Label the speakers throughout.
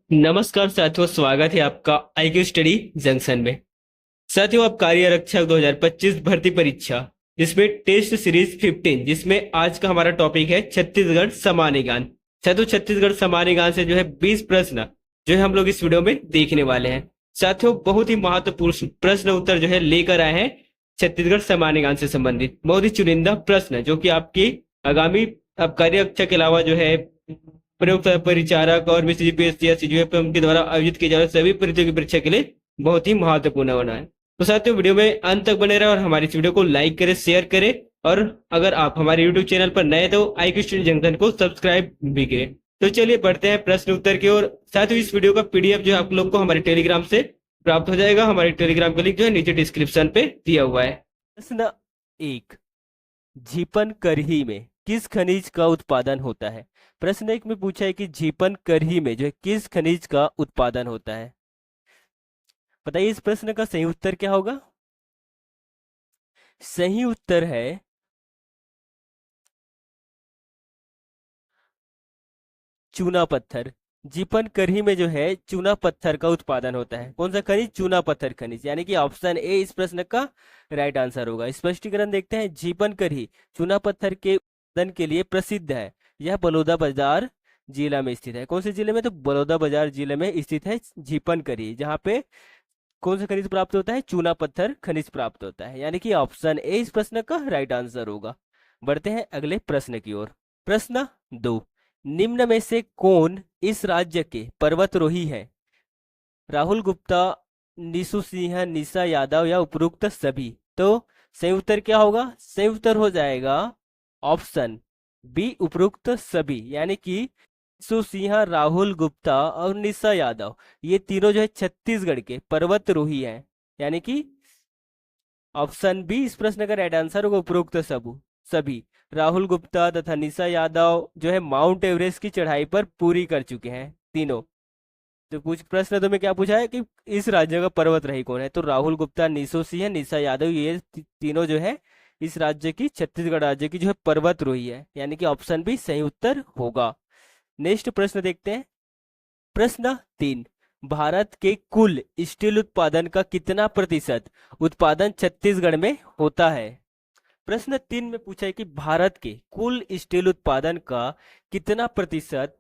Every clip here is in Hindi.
Speaker 1: नमस्कार साथियों, स्वागत है आपका आईक्यू स्टडी जंक्शन में। साथियों, आप कार्य आरक्षक 2025 भर्ती परीक्षा जिसमें टेस्ट सीरीज 15, जिसमें आज का हमारा टॉपिक है छत्तीसगढ़ सामान्य ज्ञान। साथियों, छत्तीसगढ़ सामान्य ज्ञान से जो है 20 प्रश्न जो है हम लोग इस वीडियो में देखने वाले हैं। साथियों, बहुत ही महत्वपूर्ण प्रश्न उत्तर जो है लेकर आए हैं छत्तीसगढ़ सामान्य ज्ञान से संबंधित बहुत ही चुनिंदा प्रश्न, जो कि आपकी आगामी अब कार्य आरक्षक के अलावा जो है प्रयुक्त परिचारक और भी सीजीपीएससी या सीजीपीएम के द्वारा आयोजित किए जा रहे सभी प्रतियोगी परीक्षा के लिए बहुत ही महत्वपूर्ण होना है। तो साथियों, वीडियो में अंत तक बने रहे और हमारी इस वीडियो को लाइक करें, शेयर करें, और अगर आप हमारे यूट्यूब चैनल पर नए तो आईक्यू स्टडी जंक्शन को सब्सक्राइब भी करें। तो चलिए बढ़ते हैं प्रश्न उत्तर की ओर। साथियों, इस वीडियो का पीडीएफ जो है आप लोग को हमारे टेलीग्राम से प्राप्त हो जाएगा। हमारे टेलीग्राम का लिंक जो है नीचे डिस्क्रिप्शन पे दिया हुआ है।
Speaker 2: प्रश्न एक, झीपन करही में किस खनिज का उत्पादन होता है? प्रश्न एक में पूछा है कि झीपन करही में जो है किस खनिज का उत्पादन होता है। बताइए इस प्रश्न का सही उत्तर क्या होगा? सही उत्तर है चूना पत्थर। झीपन करही में जो है चूना पत्थर का उत्पादन होता है। कौन सा खनिज? चूना पत्थर खनिज, यानी कि ऑप्शन ए इस प्रश्न का राइट आंसर होगा। स्पष्टीकरण देखते हैं। झीपन करही चूना पत्थर के उत्पादन के लिए प्रसिद्ध है। यह बलौदाबाजार जिला में स्थित है। कौन से जिले में? तो बलौदाबाजार जिले में स्थित है झीपन करही, जहाँ पे कौन सा खनिज प्राप्त होता है? चूना पत्थर खनिज प्राप्त होता है, यानी कि ऑप्शन ए इस प्रश्न का राइट आंसर होगा। बढ़ते हैं अगले प्रश्न की ओर। प्रश्न दो, निम्न में से कौन इस राज्य के पर्वतरोही है? राहुल गुप्ता, निशु सिंह, निशा यादव या उपरोक्त सभी? तो सही उत्तर क्या होगा? सही उत्तर हो जाएगा ऑप्शन बी, उपरोक्त सभी, यानी कि निशु सिंह, राहुल गुप्ता और निशा यादव, ये तीनों जो है छत्तीसगढ़ के पर्वतरोही हैं, यानी कि ऑप्शन बी इस प्रश्न का राइट आंसर होगा, उपरोक्त सभी। राहुल गुप्ता तथा निशा यादव जो है माउंट एवरेस्ट की चढ़ाई पर पूरी कर चुके हैं तीनों। तो कुछ प्रश्न तो में क्या पूछा है कि इस राज्य का पर्वत रही कौन है? तो राहुल गुप्ता, निशु सिंह, निशा यादव, ये तीनों जो है इस राज्य की, छत्तीसगढ़ राज्य की जो है पर्वतरोही है, यानी कि ऑप्शन बी सही उत्तर होगा। नेक्स्ट प्रश्न देखते हैं। प्रश्न तीन, भारत के कुल स्टील उत्पादन का कितना प्रतिशत उत्पादन छत्तीसगढ़ में होता है? प्रश्न तीन में पूछा है कि भारत के कुल स्टील उत्पादन का कितना प्रतिशत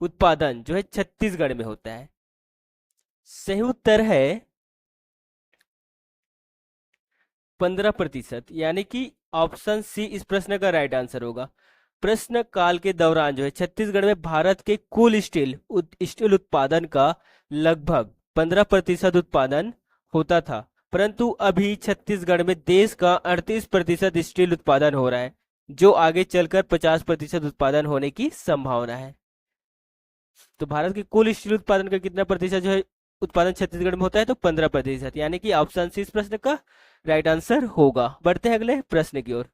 Speaker 2: उत्पादन जो है छत्तीसगढ़ में होता है। सही उत्तर है 15%, यानी कि ऑप्शन सी इस प्रश्न का राइट आंसर होगा। प्रश्न काल के दौरान जो है छत्तीसगढ़ में भारत के कुल स्टील उत्पादन का लगभग 15% उत्पादन होता था, परंतु अभी छत्तीसगढ़ में देश का 38% स्टील उत्पादन हो रहा है, जो आगे चलकर 50% उत्पादन होने की संभावना है। तो भारत के कुल स्टील उत्पादन का कितना प्रतिशत जो है उत्पादन छत्तीसगढ़ में होता है? तो 15%, यानी कि ऑप्शन सी इस प्रश्न का राइट आंसर होगा। बढ़ते हैं अगले प्रश्न की ओर।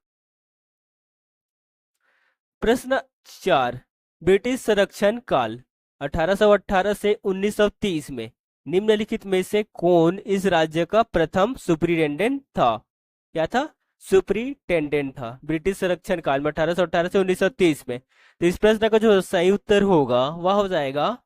Speaker 2: प्रश्न चार, ब्रिटिश संरक्षण काल 1818 से 1930 में निम्नलिखित में से कौन इस राज्य का प्रथम सुपरिटेंडेंट था? क्या था? सुपरिटेंडेंट था ब्रिटिश संरक्षण काल में 1818 से 1930 में। तो इस प्रश्न का जो सही उत्तर होगा वह हो जाएगा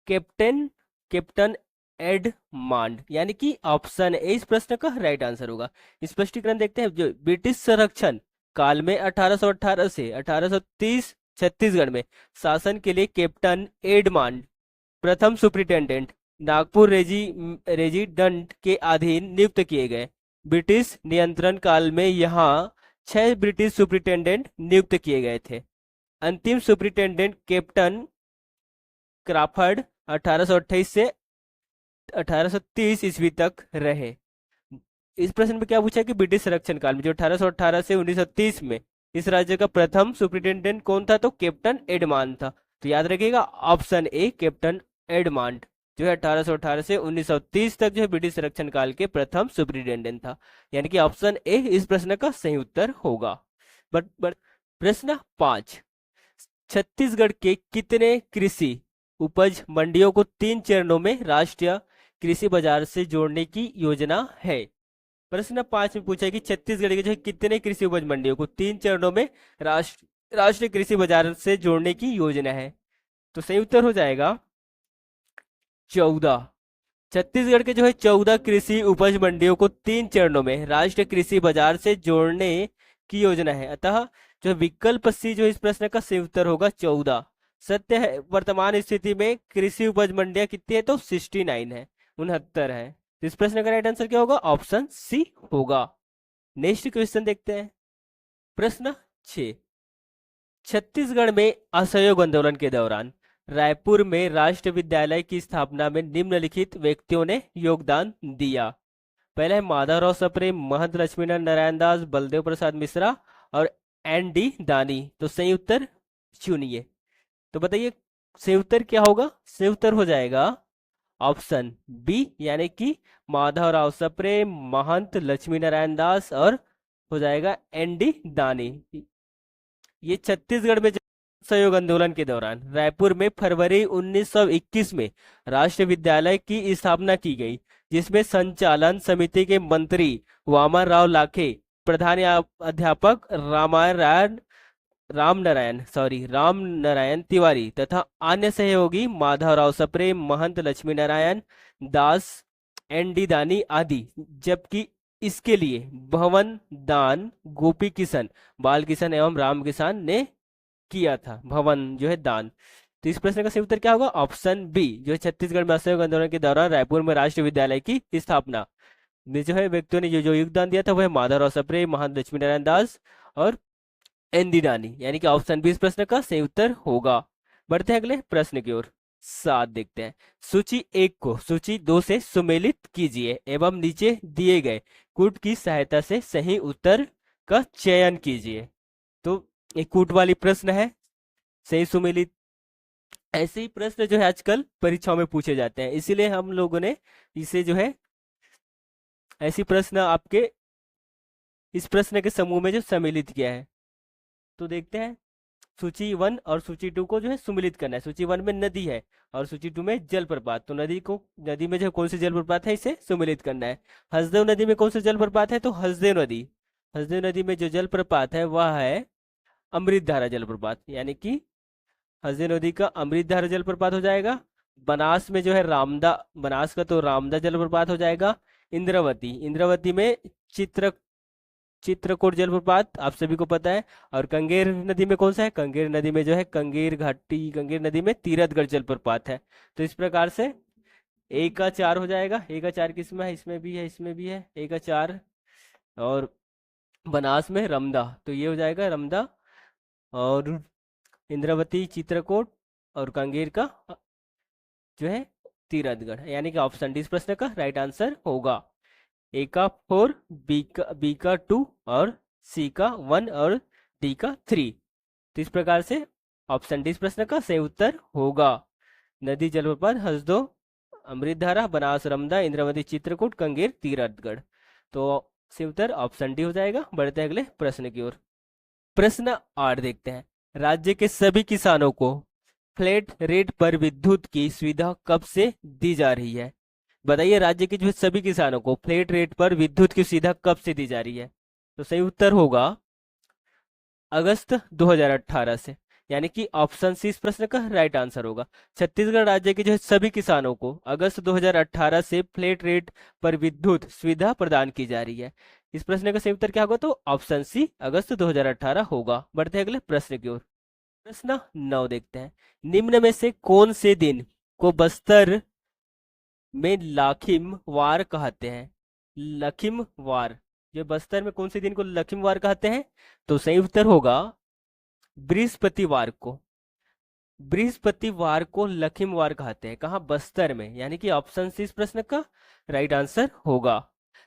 Speaker 2: कैप्टन कैप्टन एडमांड, यानी कि ऑप्शन ए इस प्रश्न का राइट आंसर होगा। स्पष्टीकरण देखते हैं। जो ब्रिटिश संरक्षण काल में 1818 से 1830 छत्तीसगढ़ में शासन के लिए कैप्टन एडमांड प्रथम सुपरिटेंडेंट नागपुर रेजिडेंट के अधीन नियुक्त किए गए। ब्रिटिश नियंत्रण काल में यहाँ 6 ब्रिटिश सुपरिटेंडेंट नियुक्त किए गए थे। अंतिम सुपरिटेंडेंट कैप्टन क्राफर्ड 1828 से 1830 ईस्वी तक रहे। इस प्रश्न में क्या पूछा कि ब्रिटिश संरक्षण काल में जो 1818 से 1930 में इस राज्य का प्रथम सुपरिटेंडेंट कौन था? तो कैप्टन एडमान था। तो याद रखिएगा ऑप्शन ए कैप्टन एडमांड जो है 1818 से 1930 तक जो है ब्रिटिश संरक्षण काल के प्रथम सुपरिटेंडेंट था, यानी कि ऑप्शन ए इस प्रश्न का सही उत्तर होगा। बट प्रश्न 5, छत्तीसगढ़ के कितने कृषि उपज मंडियों को 3 चरणों में राष्ट्रीय कृषि बाजार से जोड़ने की योजना है? प्रश्न 5 में पूछा है कि छत्तीसगढ़ के जो है कितने कृषि उपज मंडियों को 3 चरणों में राष्ट्र राष्ट्रीय कृषि बाजार से जोड़ने की योजना है? तो सही उत्तर हो जाएगा 14। छत्तीसगढ़ के जो है 14 कृषि उपज मंडियों को 3 चरणों में राष्ट्रीय कृषि बाजार से जोड़ने की योजना है। अतः जो विकल्प सी जो इस प्रश्न का सही उत्तर होगा 14। सत्य है वर्तमान स्थिति में कृषि उपज मंडियां कितनी है? तो 69 है, 69 है। तो इस प्रश्न का राइट आंसर क्या होगा? ऑप्शन सी होगा। नेक्स्ट क्वेश्चन देखते हैं। प्रश्न 6। छत्तीसगढ़ में असहयोग आंदोलन के दौरान रायपुर में राष्ट्रीय विद्यालय की स्थापना में निम्नलिखित व्यक्तियों ने योगदान दिया। पहला है माधवराव सप्रे, महंत लक्ष्मीनारायण नारायण दास, बलदेव प्रसाद मिश्रा और एन डी दानी। तो सही उत्तर चुनिए। तो बताइए सही उत्तर क्या होगा? सही उत्तर हो जाएगा ऑप्शन बी, यानी कि माधवराव सप्रे, महंत लक्ष्मीनारायण दास और हो जाएगा एन डी दानी। ये छत्तीसगढ़ में सहयोग आंदोलन के दौरान रायपुर में फरवरी 1921 में राष्ट्रीय विद्यालय की स्थापना की गई, जिसमें संचालन समिति के मंत्री वामन राव लाखे, प्रधान अध्यापक राम नारायण तिवारी तथा अन्य सहयोगी माधवराव सप्रे, महंत लक्ष्मी नारायण दास, एन डी दानी आदि। जबकि इसके लिए भवन दान गोपी किशन, बाल किशन एवं राम किसान ने किया था, भवन जो है दान। तो इस प्रश्न का सही उत्तर क्या होगा? ऑप्शन बी, जो है छत्तीसगढ़ में असहयोग आंदोलन के दौरान रायपुर में राष्ट्रीय विद्यालय की स्थापना में जो है व्यक्तियों ने जो योगदान दिया था वह माधवराव सप्रे, महान लक्ष्मी नारायण दास और एन डी दानी, यानी कि ऑप्शन बी इस प्रश्न का सही उत्तर होगा। बढ़ते हैं अगले प्रश्न की ओर। 7 देखते हैं। सूची 1 को सूची 2 से सुमेलित कीजिए एवं नीचे दिए गए कूट की सहायता से सही उत्तर का चयन कीजिए। तो एक कूट वाली प्रश्न है, सही सुमेलित। ऐसे ही प्रश्न जो है आजकल परीक्षाओं में पूछे जाते हैं, इसीलिए हम लोगों ने इसे जो है ऐसी प्रश्न आपके इस प्रश्न के समूह में जो सम्मिलित किया है। तो देखते हैं सूची 1 और सूची 2 को जो है सुमेलित करना है। सूची 1 में नदी है और सूची 2 में जलप्रपात। तो नदी में जो कौन सी जलप्रपात है इसे सुमेलित करना है। हसदेव नदी में कौन सा जलप्रपात है? तो हसदेव नदी में जो जलप्रपात है वह है अमृतधारा जलप्रपात, यानी कि हसदेव नदी का अमृतधारा जलप्रपात हो जाएगा। बनास में जो है बनास का तो रामदा जलप्रपात हो जाएगा। इंद्रावती में चित्रकूट जलप्रपात आप सभी को पता है। और कंगेर नदी में कौन सा है? कंगेर नदी में जो है कंगेर नदी में तीरथगढ़ जलप्रपात है। तो इस प्रकार से ए का 4 हो जाएगा। ए का 4 किसमें है? इसमें भी है, इसमें भी है। ए का 4 और बनास में रमदा, तो ये हो जाएगा रमदा। और इंद्रावती चित्रकूट और कंगेर का जो है तीरथगढ़, यानी कि ऑप्शन डी इस प्रश्न का राइट आंसर होगा। ए का 4, बी का 2 और सी का 1 और डी का 3। तो इस प्रकार से ऑप्शन डी इस प्रश्न का सही उत्तर होगा। नदी जलप्रपात हसदो, अमृतधारा, बनास रमदा, इंद्रावती चित्रकूट, कंगेर तीरथगढ़। तो सही उत्तर ऑप्शन डी हो जाएगा। बढ़ते हैं अगले प्रश्न की ओर। प्रश्न 8 देखते हैं। राज्य के सभी किसानों को फ्लैट रेट पर विद्युत की सुविधा कब से दी जा रही है? बताइए राज्य के जो सभी किसानों को फ्लैट रेट पर विद्युत की सुविधा कब से दी जा रही है? तो सही उत्तर होगा अगस्त 2018 से, यानी कि ऑप्शन सी इस प्रश्न का राइट आंसर होगा। छत्तीसगढ़ राज्य के जो सभी किसानों को अगस्त 2018 से फ्लैट रेट पर विद्युत सुविधा प्रदान की जा रही है। इस प्रश्न का सही उत्तर क्या होगा? तो ऑप्शन सी अगस्त 2018 होगा। बढ़ते हैं अगले प्रश्न की ओर। प्रश्न 9 देखते हैं। निम्न में से कौन से दिन को बस्तर में लाखिम वार कहते हैं? लखिम वार, जो बस्तर में कौन से दिन को लखिम वार कहते हैं? तो सही उत्तर होगा बृहस्पतिवार को। बृहस्पतिवार को लखिमवार कहते हैं। कहाँ? बस्तर में, यानी कि ऑप्शन सी इस प्रश्न का राइट आंसर होगा।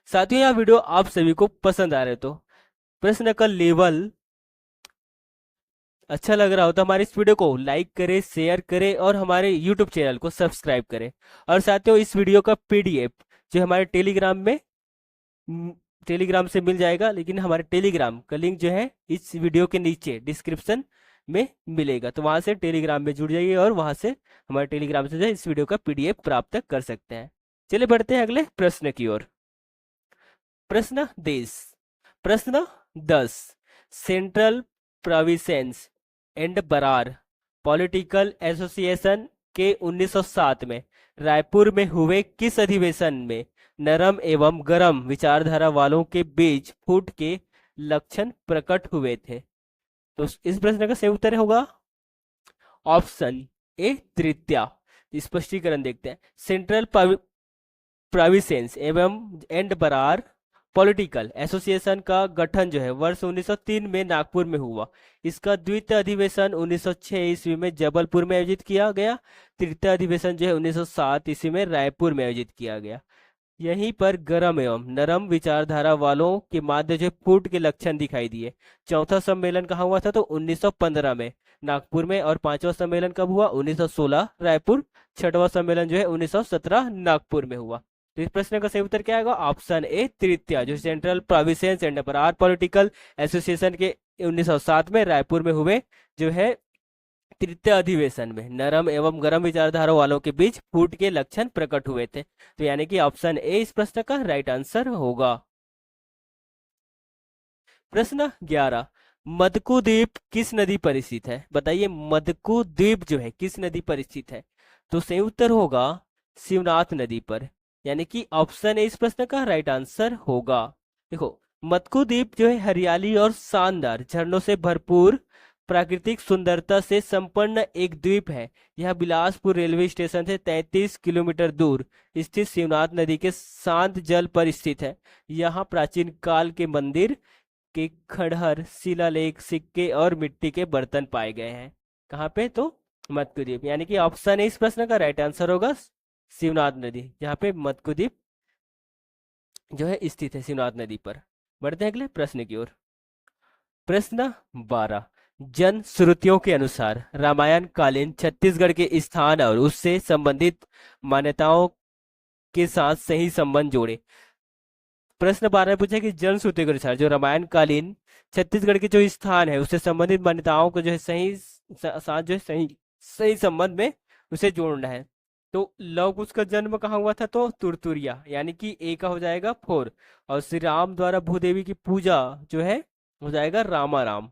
Speaker 2: साथियों यह वीडियो आप सभी को पसंद आ रहे तो प्रश्न का लेवल अच्छा लग रहा हो तो हमारे इस वीडियो को लाइक करें, शेयर करें और हमारे यूट्यूब चैनल को सब्सक्राइब करें। और साथियों इस वीडियो का पीडीएफ जो हमारे टेलीग्राम से मिल जाएगा, लेकिन हमारे टेलीग्राम का लिंक जो है इस वीडियो के नीचे डिस्क्रिप्शन में मिलेगा, तो वहां से टेलीग्राम में जुड़ जाइए और वहां से हमारे टेलीग्राम से जो है इस वीडियो का पीडीएफ प्राप्त कर सकते हैं। चलिए बढ़ते हैं अगले प्रश्न की ओर। प्रश्न 10 central provinces and Berar political association के 1907 में रायपुर में हुए किस अधिवेशन में नरम एवं गरम विचारधारा वालों के बीच फूट के लक्षण प्रकट हुए थे? तो इस प्रश्न का सही उत्तर होगा ऑप्शन ए तृतीया। स्पष्टीकरण देखते हैं। सेंट्रल प्रोविंसेस एवं एंड बरार पॉलिटिकल एसोसिएशन का गठन जो है वर्ष 1903 में नागपुर में हुआ। इसका द्वितीय अधिवेशन 1906 ईस्वी में जबलपुर में आयोजित किया गया। तृतीय अधिवेशन जो है 1907 ईस्वी में रायपुर में आयोजित किया गया। यहीं पर गरम एवं नरम विचारधारा वालों के माध्य जो फूट के लक्षण दिखाई दिए। चौथा सम्मेलन कहाँ हुआ था? तो 1915 में नागपुर में। और पांचवा सम्मेलन कब हुआ? 1916 रायपुर। छठवां सम्मेलन जो है 1917 नागपुर में हुआ। तो इस प्रश्न का सही उत्तर क्या आएगा? ऑप्शन ए तृतीया, जो central provinces and Berar political association के 1907 में रायपुर में हुए जो है तृतीय अधिवेशन में नरम एवं गरम विचारधारा वालों के बीच फूट के लक्षण प्रकट हुए थे। तो यानी कि ऑप्शन ए इस प्रश्न का राइट आंसर होगा। प्रश्न 11, मदकू द्वीप किस नदी पर स्थित है? बताइए, मदकू द्वीप जो है किस नदी पर स्थित है? तो सही उत्तर होगा शिवनाथ नदी पर, यानी कि ऑप्शन ए इस प्रश्न का राइट आंसर होगा। देखो, मदकू द्वीप जो है हरियाली और शानदार झरनों से भरपूर प्राकृतिक सुंदरता से संपन्न एक द्वीप है। यह बिलासपुर रेलवे स्टेशन से 33 किलोमीटर दूर स्थित शिवनाथ नदी के शांत जल पर स्थित है। यहाँ प्राचीन काल के मंदिर के खंडहर, शिलालेख, सिक्के और मिट्टी के बर्तन पाए गए हैं। कहाँ पे? तो मदकू द्वीप, यानी कि ऑप्शन ए इस प्रश्न का राइट आंसर होगा शिवनाथ नदी, जहाँ पे मदकू द्वीप जो है स्थित है शिवनाथ नदी पर। बढ़ते हैं अगले प्रश्न की ओर। प्रश्न 12, जन श्रुतियों के अनुसार रामायण कालीन छत्तीसगढ़ के स्थान और उससे संबंधित मान्यताओं के साथ सही संबंध जोड़े। प्रश्न 12 में पूछा कि जन श्रुतियों के अनुसार जो रामायण कालीन छत्तीसगढ़ के जो स्थान है उससे संबंधित मान्यताओं को जो है सही साथ जो है सही संबंध में उसे जोड़ना है। तो लव कुश का जन्म कहाँ हुआ था? तो तुरतुरिया, यानी कि ए का हो जाएगा 4। और श्री राम द्वारा भूदेवी की पूजा जो है हो जाएगा रामाराम।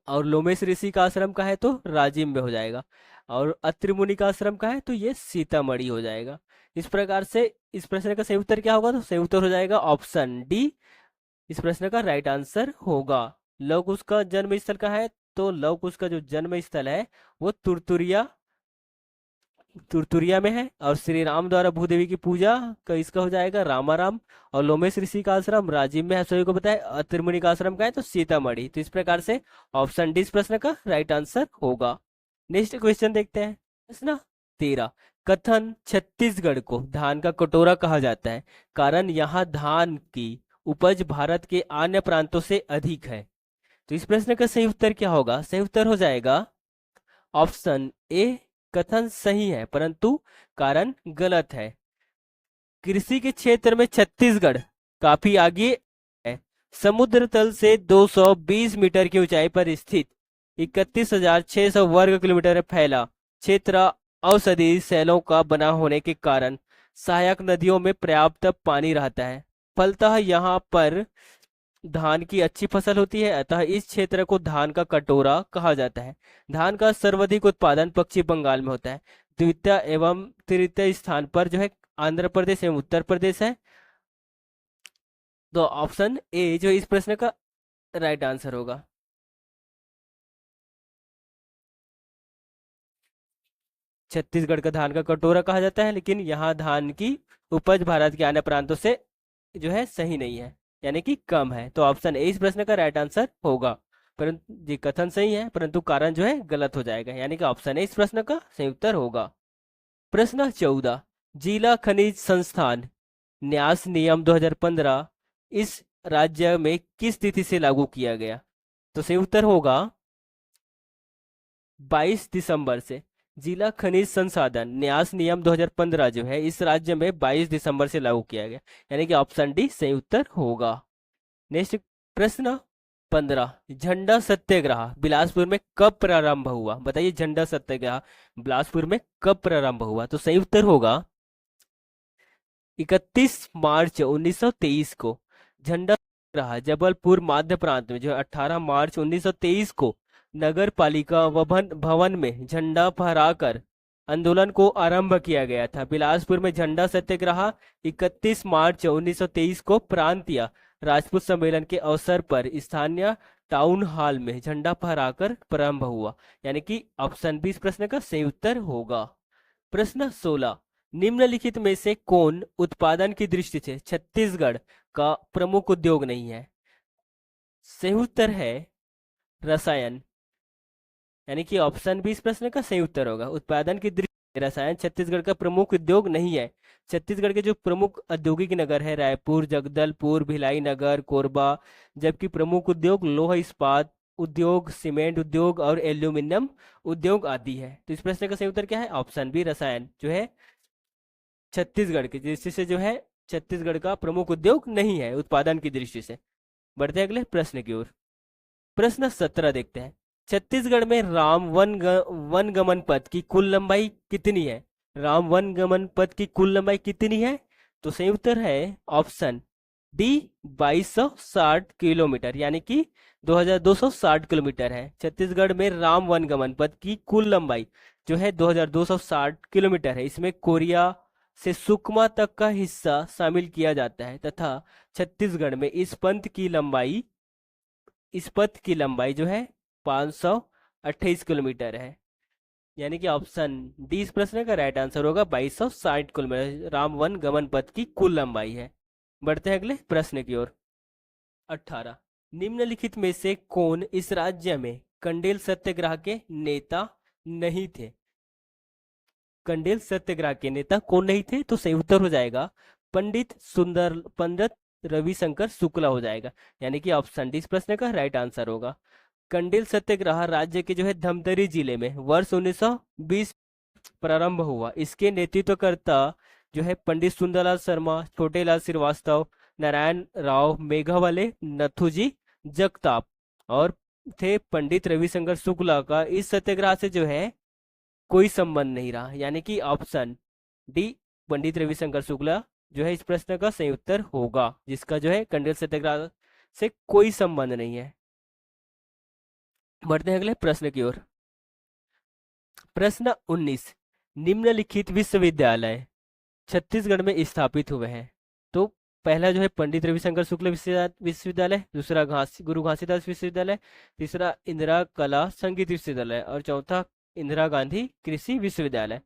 Speaker 2: और लोमेश ऋषि का आश्रम का है तो राजिम में हो जाएगा। और अत्रि मुनि का आश्रम का है तो ये सीतामढ़ी हो जाएगा। इस प्रकार से इस प्रश्न का सही उत्तर क्या होगा? तो सही उत्तर हो जाएगा ऑप्शन डी, इस प्रश्न का राइट आंसर होगा। लव कुश का जन्म स्थल का है तो लव कुश का जो जन्म स्थल है वो तुरतुरिया में है। और श्री राम द्वारा भूदेवी की पूजा का इसका हो जाएगा रामाराम। और लोमेश ऋषि का आश्रम राजिम में है, सभी को पता है। अत्रि मुनि का आश्रम का है तो सीतामढ़ी। तो इस प्रकार से ऑप्शन डी इस प्रश्न का राइट आंसर होगा। नेक्स्ट क्वेश्चन देखते हैं। प्रश्न 13, कथन छत्तीसगढ़ को धान का कटोरा कहा जाता है कारण यहाँ धान की उपज भारत के अन्य प्रांतों से अधिक है। तो इस प्रश्न का सही उत्तर क्या होगा? सही उत्तर हो जाएगा ऑप्शन ए, कथन सही है परंतु कारण गलत है। कृषि के क्षेत्र में छत्तीसगढ़ काफी आगे है। समुद्र तल से 220 मीटर की ऊंचाई पर स्थित 31,600 वर्ग किलोमीटर में फैला क्षेत्र औषधि शैलों का बना होने के कारण सहायक नदियों में पर्याप्त पानी रहता है। फलतः यहाँ पर धान की अच्छी फसल होती है, अतः इस क्षेत्र को धान का कटोरा कहा जाता है। धान का सर्वाधिक उत्पादन पश्चिम बंगाल में होता है। द्वितीय एवं तृतीय स्थान पर जो है आंध्र प्रदेश एवं उत्तर प्रदेश है। तो ऑप्शन ए जो इस प्रश्न का राइट आंसर होगा। छत्तीसगढ़ का धान का कटोरा कहा जाता है, लेकिन यहाँ धान की उपज भारत के अन्य प्रांतों से जो है सही नहीं है, यानी कि कम है। तो ऑप्शन ए इस प्रश्न का राइट आंसर होगा। परंतु जी कथन सही है परंतु कारण जो है गलत हो जाएगा, यानी कि ऑप्शन ए इस प्रश्न का सही उत्तर होगा। प्रश्न 14, जिला खनिज संस्थान न्यास नियम 2015 इस राज्य में किस तिथि से लागू किया गया? तो सही उत्तर होगा 22 दिसंबर से। जिला खनिज संसाधन न्यास नियम 2015 जो है इस राज्य में 22 दिसंबर से लागू किया गया, यानी कि ऑप्शन डी सही उत्तर होगा। नेक्स्ट प्रश्न 15, झंडा सत्याग्रह बिलासपुर में कब प्रारंभ हुआ? बताइए, झंडा सत्याग्रह बिलासपुर में कब प्रारंभ हुआ? तो सही उत्तर होगा 31 मार्च 1923 को। झंडा सत्याग्रह जबलपुर मध्य प्रांत में जो 18 मार्च 1923 को नगर पालिका भवन में झंडा फहराकर आंदोलन को आरंभ किया गया था? बिलासपुर में झंडा सत्याग्रह 31 मार्च 1923 को प्रांतीय राजपूत सम्मेलन के अवसर पर स्थानीय टाउन हॉल में झंडा फहराकर प्रारंभ हुआ। यानी कि ऑप्शन बी इस प्रश्न का सही उत्तर होगा। प्रश्न 16, निम्नलिखित में से कौन उत्पादन की दृष्टि से छत्तीसगढ़ का प्रमुख उद्योग नहीं है? सही उत्तर है रसायन। यानी कि ऑप्शन बी इस प्रश्न का सही उत्तर होगा। उत्पादन की दृष्टि से रसायन छत्तीसगढ़ का प्रमुख उद्योग नहीं है। छत्तीसगढ़ के जो प्रमुख औद्योगिक नगर है रायपुर, जगदलपुर, भिलाई नगर, कोरबा, जबकि प्रमुख उद्योग लोहा इस्पात उद्योग, सीमेंट उद्योग और एल्यूमिनियम उद्योग आदि है। तो इस प्रश्न का सही उत्तर क्या है? ऑप्शन बी रसायन जो है छत्तीसगढ़ की दृष्टि से जो है छत्तीसगढ़ का प्रमुख उद्योग नहीं है उत्पादन की दृष्टि से। बढ़ते हैं अगले प्रश्न की ओर। प्रश्न 17 देखते हैं। छत्तीसगढ़ में राम वन गमन पथ की कुल लंबाई कितनी है? राम वन गमन पथ की कुल लंबाई कितनी है? तो सही उत्तर है ऑप्शन डी 2260 किलोमीटर, यानी कि 2260 किलोमीटर है। छत्तीसगढ़ में राम वन गमन पथ की कुल लंबाई जो है 2260 किलोमीटर है। इसमें कोरिया से सुकमा तक का हिस्सा शामिल किया जाता है तथा छत्तीसगढ़ में इस पथ की लंबाई जो है 528 किलोमीटर है। यानी कि ऑप्शन डी इस प्रश्न का राइट आंसर होगा। 2260 किलोमीटर राम वन गमन पथ की कुल लंबाई है। बढ़ते हैं अगले प्रश्न की ओर। 18, निम्नलिखित में से कौन इस राज्य में कंडेल सत्याग्रह के नेता नहीं थे? कंडेल सत्याग्रह के नेता कौन नहीं थे? तो सही उत्तर हो जाएगा पंडित रविशंकर शुक्ला हो जाएगा। यानी कि ऑप्शन डी इस प्रश्न का राइट आंसर होगा। कंडेल सत्याग्रह राज्य के जो है धमतरी जिले में वर्ष 1920 प्रारंभ हुआ। इसके नेतृत्वकर्ता जो है पंडित सुंदरलाल शर्मा, छोटेलाल श्रीवास्तव, नारायण राव मेघावाले, नथुजी जगताप और थे पंडित रविशंकर शुक्ला का इस सत्याग्रह से जो है कोई संबंध नहीं रहा। यानी कि ऑप्शन डी पंडित रविशंकर शुक्ला जो है इस प्रश्न का सही उत्तर होगा, जिसका जो है कंडेल सत्याग्रह से कोई संबंध नहीं है। बढ़ते हैं अगले प्रश्न की ओर। प्रश्न 19, निम्नलिखित विश्वविद्यालय छत्तीसगढ़ में स्थापित हुए हैं? तो पहला जो है पंडित रविशंकर शुक्ल विश्वविद्यालय, दूसरा गुरु घासीदास विश्वविद्यालय, तीसरा इंदिरा कला संगीत विश्वविद्यालय और चौथा इंदिरा गांधी कृषि विश्वविद्यालय।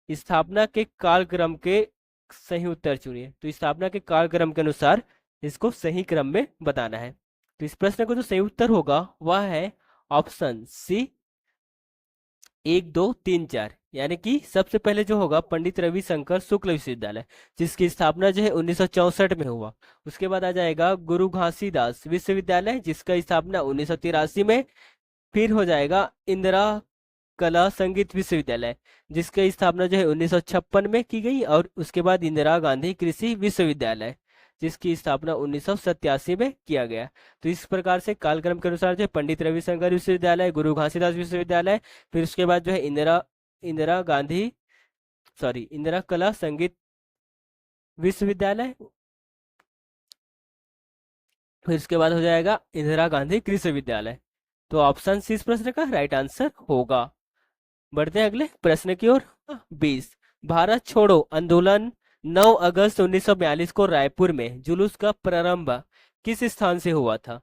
Speaker 2: स्थापना के कालक्रम के सही उत्तर चुनिए। तो स्थापना के कालक्रम के अनुसार इसको सही क्रम में बताना है। तो इस प्रश्न को जो सही उत्तर होगा वह है ऑप्शन सी 1, 2, 3, 4। यानी कि सबसे पहले जो होगा पंडित रविशंकर शुक्ल विश्वविद्यालय, जिसकी स्थापना जो है 1964 में हुआ। उसके बाद आ जाएगा गुरु घासीदास विश्वविद्यालय, जिसका स्थापना 1983 में। फिर हो जाएगा इंदिरा कला संगीत विश्वविद्यालय, जिसकी स्थापना जो है 1956 में की गई। और उसके बाद इंदिरा गांधी कृषि विश्वविद्यालय, जिसकी स्थापना 1987 में किया गया। तो इस प्रकार से कालक्रम के अनुसार जो है पंडित रविशंकर विश्वविद्यालय, गुरु घासीदास विश्वविद्यालय, फिर उसके बाद जो है इंदिरा कला संगीत विश्वविद्यालय, फिर उसके बाद हो जाएगा इंदिरा गांधी कृषि विश्वविद्यालय। तो ऑप्शन सी इस प्रश्न का राइट आंसर होगा। बढ़ते हैं अगले प्रश्न की ओर। 20, भारत छोड़ो आंदोलन 9 अगस्त 1942 को रायपुर में जुलूस का प्रारंभ किस स्थान से हुआ था?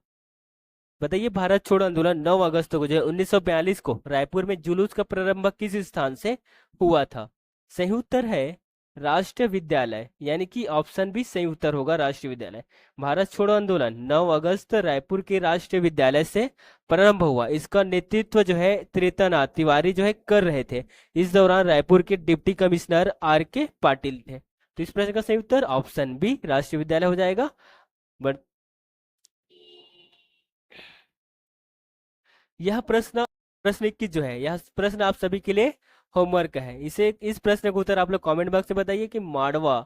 Speaker 2: बताइए, भारत छोड़ो आंदोलन 9 अगस्त को जो है 1942 को रायपुर में जुलूस का प्रारंभ किस स्थान से हुआ था? सही उत्तर है राष्ट्रीय विद्यालय। यानी कि ऑप्शन भी सही उत्तर होगा, राष्ट्रीय विद्यालय। भारत छोड़ो आंदोलन 9 अगस्त रायपुर के राष्ट्रीय विद्यालय से प्रारंभ हुआ। इसका नेतृत्व जो है त्रेतानाथ तिवारी जो है कर रहे थे। इस दौरान रायपुर के डिप्टी कमिश्नर R.K. पाटिल थे। तो इस प्रश्न का सही उत्तर ऑप्शन बी राष्ट्रीय विद्यालय हो जाएगा। बट यह प्रश्न 21 जो है, यह प्रश्न आप सभी के लिए होमवर्क है। इस प्रश्न का उत्तर आप लोग कमेंट बॉक्स में बताइए कि माडवा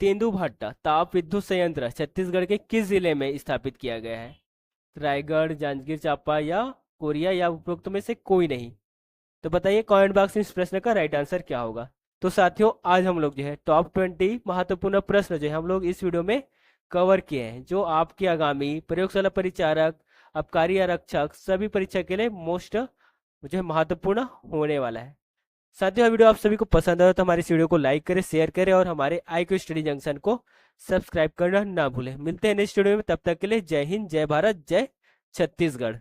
Speaker 2: तेंदुभाटा ताप विद्युत संयंत्र छत्तीसगढ़ के किस जिले में स्थापित किया गया है? रायगढ़, जांजगीर चांपा या कोरिया या उपरोक्त में से कोई नहीं? तो बताइए कमेंट बॉक्स में इस प्रश्न का राइट आंसर क्या होगा। तो साथियों, आज हम लोग जो है टॉप 20 महत्वपूर्ण प्रश्न जो है हम लोग इस वीडियो में कवर किए हैं, जो आपके आगामी प्रयोगशाला परिचारक, आबकारी आरक्षक सभी परीक्षा के लिए मोस्ट जो है महत्वपूर्ण होने वाला है। साथियों, वीडियो आप सभी को पसंद आया तो हमारे इस वीडियो को लाइक करें, शेयर करें और हमारे IQ स्टडी जंक्शन को सब्सक्राइब करना ना भूलें। मिलते हैं नेक्स्ट वीडियो में, तब तक के लिए जय हिंद, जय भारत, जय छत्तीसगढ़।